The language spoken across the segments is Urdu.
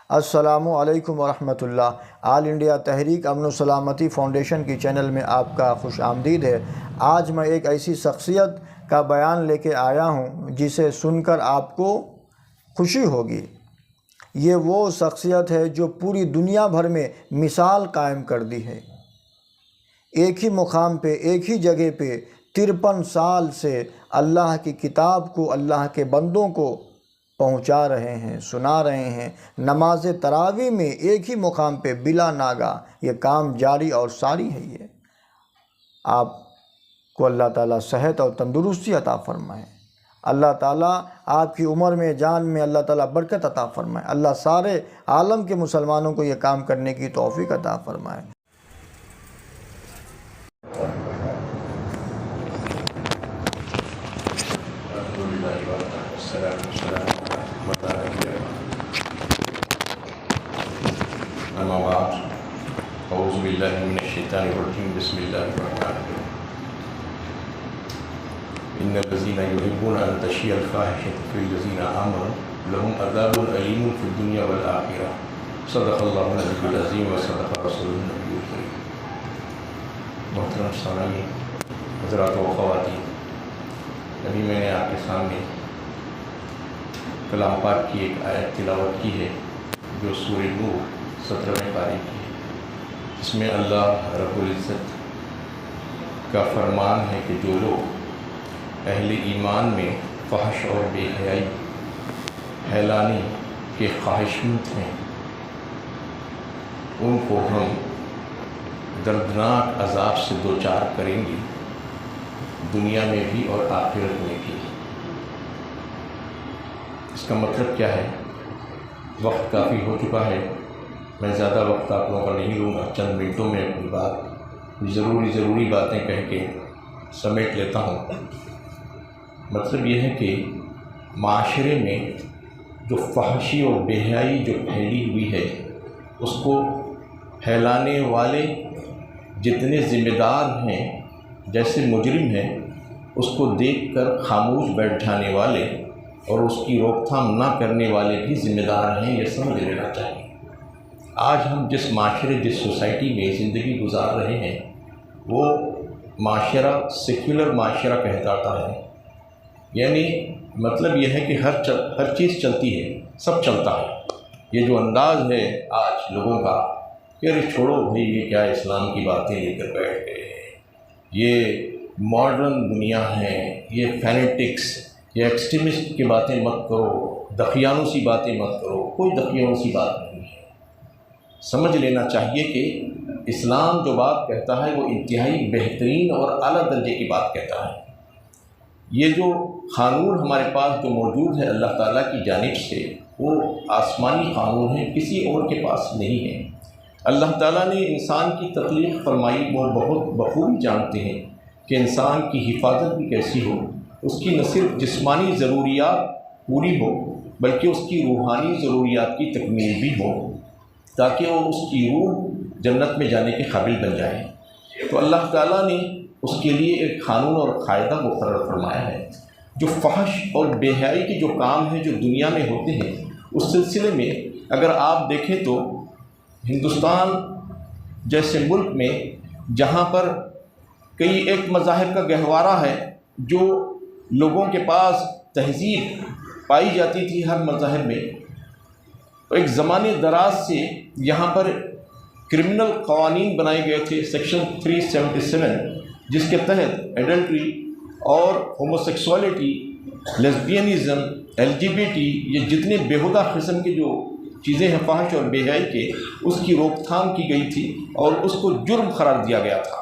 السلام علیکم ورحمۃ اللہ۔ آل انڈیا تحریک امن و سلامتی فاؤنڈیشن کی چینل میں آپ کا خوش آمدید ہے۔ آج میں ایک ایسی شخصیت کا بیان لے کے آیا ہوں جسے سن کر آپ کو خوشی ہوگی۔ یہ وہ شخصیت ہے جو پوری دنیا بھر میں مثال قائم کر دی ہے۔ ایک ہی مقام پہ، ایک ہی جگہ پہ 53 سال سے اللہ کی کتاب کو اللہ کے بندوں کو پہنچا رہے ہیں، سنا رہے ہیں۔ نماز تراویح میں ایک ہی مقام پہ بلا ناگہ یہ کام جاری اور ساری ہے۔ یہ آپ کو اللہ تعالیٰ صحت اور تندرستی عطا فرمائے۔ اللہ تعالیٰ آپ کی عمر میں، جان میں اللہ تعالیٰ برکت عطا فرمائے۔ اللہ سارے عالم کے مسلمانوں کو یہ کام کرنے کی توفیق عطا فرمائے۔ اما بعد اعوذ باللہ من الشیطان الرجیم بسم اللہ الرحمن الرحیم ان الذین یحبون ان تشیع الفاحشۃ فی الذین آمنوا لهم عذاب علیم فی الدنیا والآخرہ صدق اللہ العلی العظیم و صدق رسول النبی الکریم۔ محترم سامعین، حضرات و خواتین، ابھی میں نے آپ کے سامنے کلام پاک کی ایک آیت تلاوت کی ہے جو سورہ نور 17ویں پارے کی ہے، اس میں اللہ رب العزت کا فرمان ہے کہ جو لوگ اہل ایمان میں فحش اور بے حیائی پھیلانے کے خواہشمند ہیں ان کو ہم دردناک عذاب سے دوچار کریں گے، دنیا میں بھی اور آخرت میں بھی۔ اس کا مطلب کیا ہے؟ وقت کافی ہو چکا ہے، میں زیادہ وقت آپ لوگوں کا نہیں لوں گا، چند منٹوں میں اپنی بات ضروری باتیں کہہ کے سمیٹ لیتا ہوں۔ مطلب یہ ہے کہ معاشرے میں جو فحشی اور بے حیائی جو پھیلی ہوئی ہے، اس کو پھیلانے والے جتنے ذمہ دار ہیں، جیسے مجرم ہیں، اس کو دیکھ کر خاموش بیٹھ جانے والے اور اس کی روک تھام نہ کرنے والے بھی ذمہ دار ہیں، یہ سمجھ لینا چاہیے۔ آج ہم جس معاشرے، جس سوسائٹی میں زندگی گزار رہے ہیں، وہ معاشرہ سیکولر معاشرہ کہلاتا ہے، یعنی مطلب یہ ہے کہ ہر چیز چلتی ہے، سب چلتا ہے۔ یہ جو انداز ہے آج لوگوں کا کہ ارے چھوڑو بھائی، یہ کیا اسلام کی باتیں لے کر بیٹھ گئے ہیں، یہ ماڈرن دنیا ہے، یہ فینیٹکس، یہ ایکسٹریمسٹ کی باتیں مت کرو، دقیانوں سی باتیں مت کرو۔ کوئی دقیانوں سی بات نہیں ہے۔ سمجھ لینا چاہیے کہ اسلام جو بات کہتا ہے وہ انتہائی بہترین اور اعلیٰ درجے کی بات کہتا ہے۔ یہ جو قانون ہمارے پاس جو موجود ہے اللہ تعالیٰ کی جانب سے، وہ آسمانی قانون ہے، کسی اور کے پاس نہیں ہے۔ اللہ تعالیٰ نے انسان کی تخلیق فرمائی، وہ بہت بخوبی جانتے ہیں کہ انسان کی حفاظت بھی کیسی ہو، اس کی نہ صرف جسمانی ضروریات پوری ہو بلکہ اس کی روحانی ضروریات کی تکمیل بھی ہو، تاکہ وہ اس کی روح جنت میں جانے کے قابل بن جائے۔ تو اللہ تعالیٰ نے اس کے لیے ایک قانون اور قاعدہ مقرر فرمایا ہے۔ جو فحش اور بے حیائی کے جو کام ہیں جو دنیا میں ہوتے ہیں، اس سلسلے میں اگر آپ دیکھیں تو ہندوستان جیسے ملک میں جہاں پر کئی ایک مذاہب کا گہوارہ ہے، جو لوگوں کے پاس تہذیب پائی جاتی تھی ہر مذہب میں، ایک زمانے دراز سے یہاں پر کرمنل قوانین بنائے گئے تھے، سیکشن 377، جس کے تحت ایڈلٹری اور ہوموسیکسولیٹی، لیسبینزم، LGBT، یہ جتنے بیہودہ قسم کے جو چیزیں ہیں فحش اور بے حیائی کے، اس کی روک تھام کی گئی تھی اور اس کو جرم قرار دیا گیا تھا۔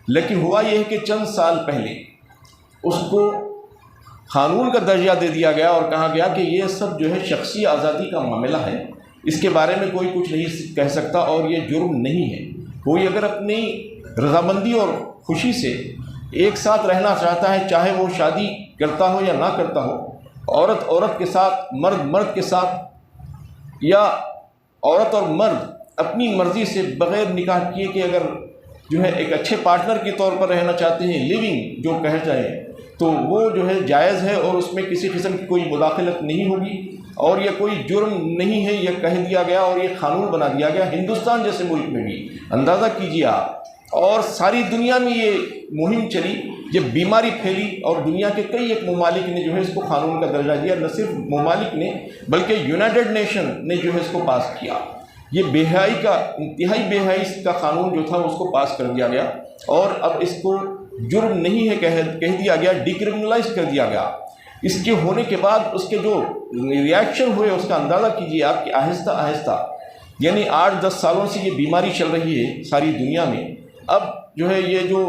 لیکن ہوا یہ ہے کہ چند سال پہلے اس کو قانون کا درجہ دے دیا گیا اور کہا گیا کہ یہ سب جو ہے شخصی آزادی کا معاملہ ہے، اس کے بارے میں کوئی کچھ نہیں کہہ سکتا اور یہ جرم نہیں ہے۔ کوئی اگر اپنی رضامندی اور خوشی سے ایک ساتھ رہنا چاہتا ہے، چاہے وہ شادی کرتا ہو یا نہ کرتا ہو، عورت کے ساتھ، مرد کے ساتھ، یا عورت اور مرد اپنی مرضی سے بغیر نکاح کیے کہ اگر جو ہے ایک اچھے پارٹنر کے طور پر رہنا چاہتے ہیں، لیونگ جو کہہ چاہیں، تو وہ جو ہے جائز ہے اور اس میں کسی قسم کی کوئی مداخلت نہیں ہوگی اور یہ کوئی جرم نہیں ہے، یہ کہہ دیا گیا اور یہ قانون بنا دیا گیا ہندوستان جیسے ملک میں بھی۔ اندازہ کیجیے آپ، اور ساری دنیا میں یہ مہم چلی، یہ بیماری پھیلی اور دنیا کے کئی ایک ممالک نے جو ہے اس کو قانون کا درجہ دیا۔ نہ صرف ممالک نے بلکہ یونائٹڈ نیشن نے جو ہے اس کو پاس کیا۔ یہ بے حیائی کا، انتہائی بے حیائی کا قانون جو تھا اس کو پاس کر دیا گیا، اور اب اس کو جرم نہیں ہے کہہ دیا گیا، ڈیکرمنلائز کر دیا گیا۔ اس کے ہونے کے بعد اس کے جو ریاکشن ہوئے اس کا اندازہ کیجیے آپ کہ آہستہ آہستہ، یعنی 8-10 سالوں سے یہ بیماری چل رہی ہے ساری دنیا میں۔ اب جو ہے یہ جو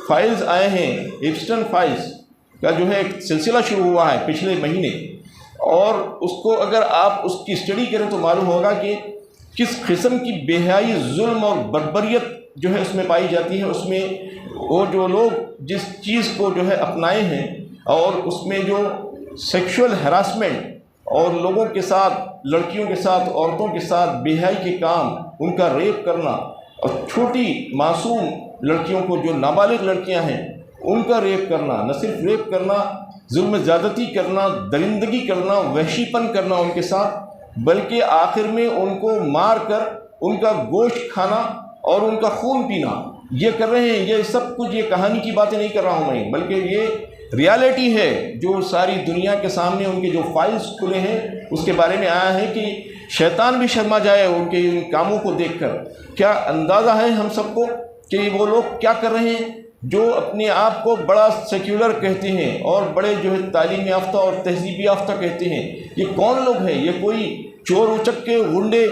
فائلز آئے ہیں، ایپسٹن فائلز کا جو ہے ایک سلسلہ شروع ہوا ہے پچھلے مہینے، اور اس کو اگر آپ اس کی اسٹڈی کریں تو معلوم ہوگا کہ کس قسم کی بے حیائی، ظلم اور بربریت جو ہے اس میں پائی جاتی ہے۔ اس میں وہ جو لوگ جس چیز کو جو ہے اپنائے ہیں، اور اس میں جو سیکشول ہراسمنٹ اور لوگوں کے ساتھ، لڑکیوں کے ساتھ، عورتوں کے ساتھ بے حیائی کے کام، ان کا ریپ کرنا، اور چھوٹی معصوم لڑکیوں کو جو نابالغ لڑکیاں ہیں ان کا ریپ کرنا، نہ صرف ریپ کرنا، ظلم زیادتی کرنا، درندگی کرنا، وحشی پن کرنا ان کے ساتھ، بلکہ آخر میں ان کو مار کر ان کا گوشت کھانا اور ان کا خون پینا، یہ کر رہے ہیں۔ یہ سب کچھ، یہ کہانی کی باتیں نہیں کر رہا ہوں میں، بلکہ یہ ریالٹی ہے جو ساری دنیا کے سامنے ان کے جو فائلز کھلے ہیں اس کے بارے میں آیا ہے کہ شیطان بھی شرما جائے ان کے ان کاموں کو دیکھ کر۔ کیا اندازہ ہے ہم سب کو کہ وہ لوگ کیا کر رہے ہیں جو اپنے آپ کو بڑا سیکولر کہتے ہیں اور بڑے جو ہے تعلیم یافتہ اور تہذیب یافتہ کہتے ہیں؟ یہ کون لوگ ہیں؟ یہ کوئی چور اچکے، غنڈے،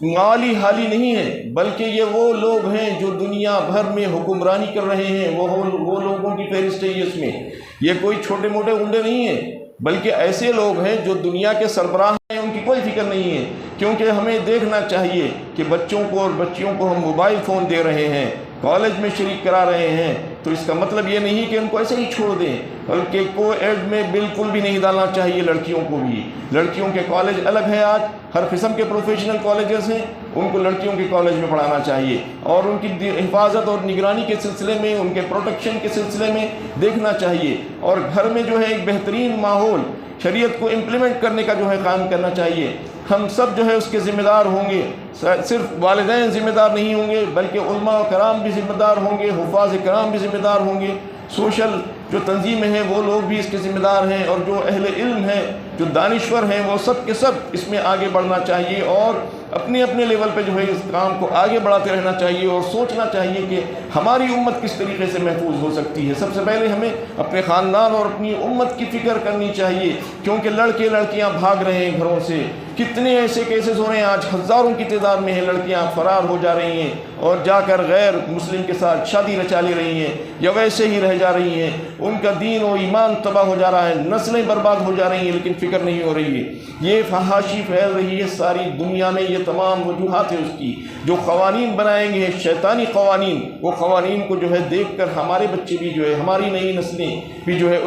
مالی حالی نہیں ہے، بلکہ یہ وہ لوگ ہیں جو دنیا بھر میں حکمرانی کر رہے ہیں۔ وہ لوگوں کی فہرست ہے اس میں۔ یہ کوئی چھوٹے موٹے غنڈے نہیں ہیں، بلکہ ایسے لوگ ہیں جو دنیا کے سربراہ ہیں، ان کی کوئی فکر نہیں ہے۔ کیونکہ ہمیں دیکھنا چاہیے کہ بچوں کو اور بچیوں کو ہم موبائل فون دے رہے ہیں، کالج میں شریک کرا رہے ہیں، تو اس کا مطلب یہ نہیں کہ ان کو ایسے ہی چھوڑ دیں، بلکہ کو ایڈ میں بالکل بھی نہیں ڈالنا چاہیے لڑکیوں کو بھی۔ لڑکیوں کے کالج الگ ہے، آج ہر قسم کے پروفیشنل کالجز ہیں، ان کو لڑکیوں کے کالج میں پڑھانا چاہیے، اور ان کی حفاظت اور نگرانی کے سلسلے میں، ان کے پروٹیکشن کے سلسلے میں دیکھنا چاہیے، اور گھر میں جو ہے ایک بہترین ماحول شریعت کو امپلیمنٹ کرنے کا جو ہے قائم کرنا چاہیے۔ ہم سب جو ہے اس کے ذمہ دار ہوں گے، صرف والدین ذمہ دار نہیں ہوں گے، بلکہ علماء کرام بھی ذمہ دار ہوں گے، حفاظ کرام بھی ذمہ دار ہوں گے، سوشل جو تنظیمیں ہیں وہ لوگ بھی اس کے ذمہ دار ہیں، اور جو اہل علم ہیں، جو دانشور ہیں، وہ سب کے سب اس میں آگے بڑھنا چاہیے، اور اپنے اپنے لیول پہ جو ہے اس کام کو آگے بڑھاتے رہنا چاہیے، اور سوچنا چاہیے کہ ہماری امت کس طریقے سے محفوظ ہو سکتی ہے۔ سب سے پہلے ہمیں اپنے خاندان اور اپنی امت کی فکر کرنی چاہیے، کیونکہ لڑکے لڑکیاں بھاگ رہے ہیں گھروں سے۔ کتنے ایسے کیسز ہو رہے ہیں، آج ہزاروں کی تعداد میں ہیں، لڑکیاں فرار ہو جا رہی ہیں اور جا کر غیر مسلم کے ساتھ شادی رچا لے رہی ہیں، یا ویسے ہی رہ جا رہی ہیں، ان کا دین و ایمان تباہ ہو جا رہا ہے، نسلیں برباد ہو جا رہی ہیں، لیکن فکر نہیں ہو رہی ہے۔ یہ فحاشی پھیل رہی ہے ساری دنیا میں، یہ تمام وجوہات ہیں اس کی۔ جو قوانین بنائیں گے شیطانی قوانین، وہ قوانین کو جو ہے دیکھ کر ہمارے بچے بھی جو ہے، ہماری نئی نسلیں بھی جو ہے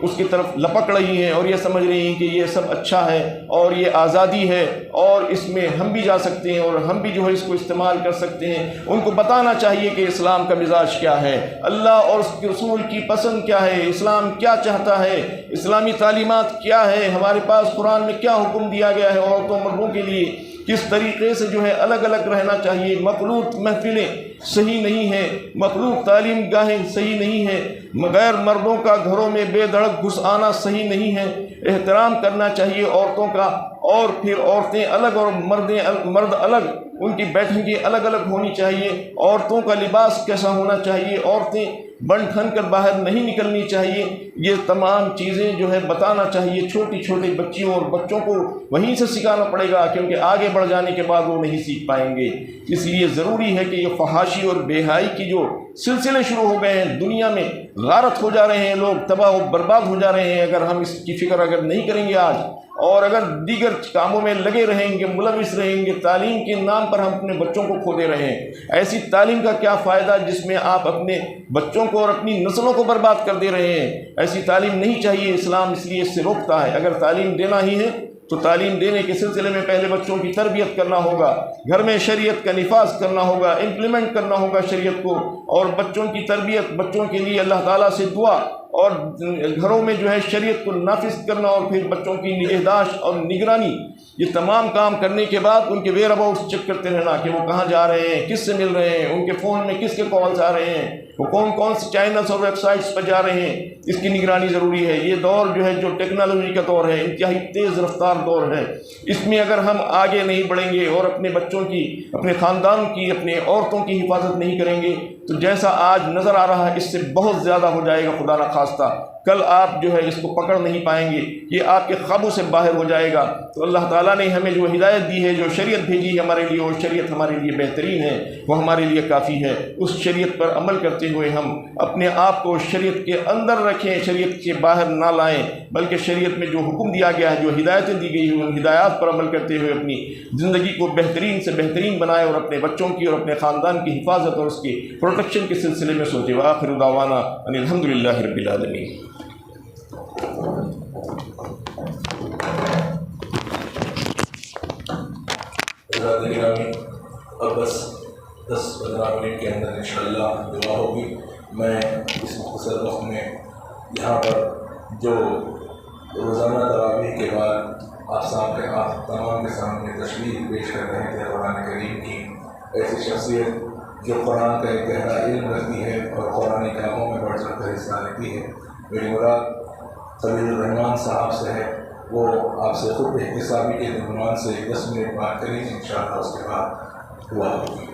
اس کی طرف لپک رہی ہیں، اور یہ سمجھ رہی ہیں کہ یہ سب اچھا ہے اور یہ آزادی ہے، اور اس میں ہم بھی جا سکتے ہیں اور ہم بھی جو ہے اس کو استعمال کر سکتے ہیں۔ ان کو بتانا چاہیے کہ اسلام کا مزاج کیا ہے، اللہ اور اس کے رسول کی پسند کیا ہے، اسلام کیا چاہتا ہے، اسلامی تعلیمات کیا ہے، ہمارے پاس قرآن میں کیا حکم دیا گیا ہے عورتوں مردوں کے لیے، کس طریقے سے جو ہے الگ الگ رہنا چاہیے۔ مخلوط محفلیں صحیح نہیں ہیں، مخلوط تعلیم گاہیں صحیح نہیں ہیں، غیر مردوں کا گھروں میں بے دھڑک گھس آنا صحیح نہیں ہے۔ احترام کرنا چاہیے عورتوں کا، اور پھر عورتیں الگ اور مرد الگ، ان کی بیٹھنگی الگ الگ ہونی چاہیے۔ عورتوں کا لباس کیسا ہونا چاہیے، عورتیں بن ٹھن کر باہر نہیں نکلنی چاہیے۔ یہ تمام چیزیں جو ہے بتانا چاہیے چھوٹی چھوٹی بچیوں اور بچوں کو، وہیں سے سکھانا پڑے گا، کیونکہ آگے بڑھ جانے کے بعد وہ نہیں سیکھ پائیں گے۔ اس لیے ضروری ہے کہ یہ فحاشی اور بے حیائی کی جو سلسلے شروع ہو گئے ہیں دنیا میں، غارت ہو جا رہے ہیں لوگ، تباہ و برباد ہو جا رہے ہیں، اگر ہم اس کی فکر اگر نہیں کریں گے آج، اور اگر دیگر کاموں میں لگے رہیں گے، ملوث رہیں گے، تعلیم کے نام پر ہم اپنے بچوں کو کھو دے رہے ہیں۔ ایسی تعلیم کا کیا فائدہ جس میں آپ اپنے بچوں کو اور اپنی نسلوں کو برباد کر دے رہے ہیں؟ ایسی تعلیم نہیں چاہیے، اسلام اس لیے اس سے روکتا ہے۔ اگر تعلیم دینا ہی ہے تو تعلیم دینے کے سلسلے میں پہلے بچوں کی تربیت کرنا ہوگا، گھر میں شریعت کا نفاذ کرنا ہوگا، امپلیمنٹ کرنا ہوگا شریعت کو، اور بچوں کی تربیت، بچوں کے لیے اللہ تعالیٰ سے دعا، اور گھروں میں جو ہے شریعت کو نافذ کرنا، اور پھر بچوں کی نگہداشت اور نگرانی، یہ تمام کام کرنے کے بعد ان کے ویئر اباؤٹس چیک کرتے رہنا کہ وہ کہاں جا رہے ہیں، کس سے مل رہے ہیں، ان کے فون میں کس کے کالز آ رہے ہیں، وہ کون کون سے چینلز اور ویب سائٹس پر جا رہے ہیں، اس کی نگرانی ضروری ہے۔ یہ دور جو ہے جو ٹیکنالوجی کا دور ہے، انتہائی تیز رفتار دور ہے، اس میں اگر ہم آگے نہیں بڑھیں گے اور اپنے بچوں کی، اپنے خاندان کی، اپنے عورتوں کی حفاظت نہیں کریں گے تو جیسا آج نظر آ رہا ہے اس سے بہت زیادہ ہو جائے گا خدا نخواستہ۔ کل آپ جو ہے اس کو پکڑ نہیں پائیں گے، یہ آپ کے قابو سے باہر ہو جائے گا۔ تو اللہ تعالیٰ نے ہمیں جو ہدایت دی ہے، جو شریعت بھیجی ہے ہمارے لیے، وہ شریعت ہمارے لیے بہترین ہے، وہ ہمارے لیے کافی ہے۔ اس شریعت پر عمل کرتے ہوئے ہم اپنے آپ کو شریعت کے اندر رکھیں، شریعت کے باہر نہ لائیں، بلکہ شریعت میں جو حکم دیا گیا ہے، جو ہدایتیں دی گئی ہیں، ان ہدایات پر عمل کرتے ہوئے اپنی زندگی کو بہترین سے بہترین بنائیں، اور اپنے بچوں کی اور اپنے خاندان کی حفاظت اور اس کی پروٹیکشن کے سلسلے میں سوچیں۔ وآخر دعوانا ان الحمد للہ رب العالمین۔ اب بس 10-15 منٹ کے اندر انشاءاللہ دعا ہوگی۔ میں اس مختصر وقت میں یہاں پر جو روزانہ تراویح کے بعد آپ تمام کے سامنے تشریح پیش کر رہے تھے قرآن کریم کی، ایسی شخصیت جو قرآن کا ایک گہرا علم رکھتی ہے اور قرآن کاموں میں بڑھ چڑھ کر حصہ لیتی ہے، میری مراد خلیل الرحمان صاحب سے ہے۔ وہ آپ سے خود احتسابی کے عنوان سے 10 منٹ بات کریں گے، انشاءاللہ اس کے بعد دعا ہوگی۔